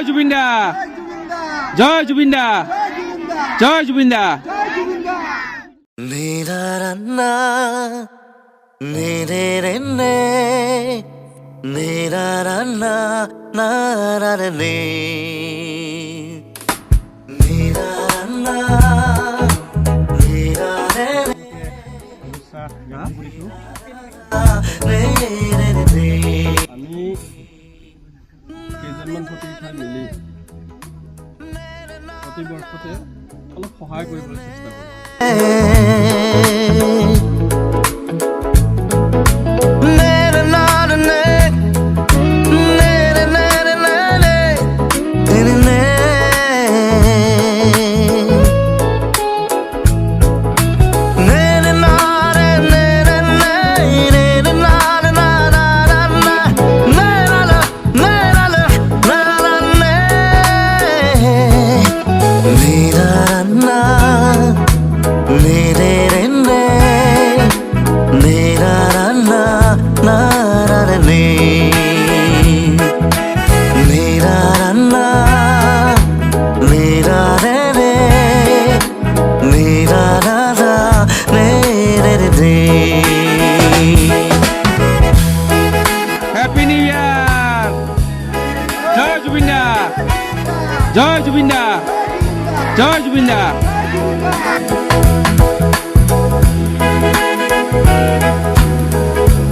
জয় জুবিনদা জয় জুবিনদা জয় জুবিনদা मेरा रन्ना मेरे रन्ने मेरा रन्ना नारने मेरा रन्ना मेरा আমি কেইজনমান প্ৰতিষ্ঠান মিলি প্ৰতিবৰ্ষতে অলপ সহায় কৰিবলৈ চেষ্টা কৰোঁ। मेरे रन्ना मेरा रन्ना नारने मेरा रन्ना मेरा रे मेरा राजा मेरे रे হ্যাপি নিউ ইয়ার জয় জুবিনদা জয় জুবিনদা জয় জুবিনদা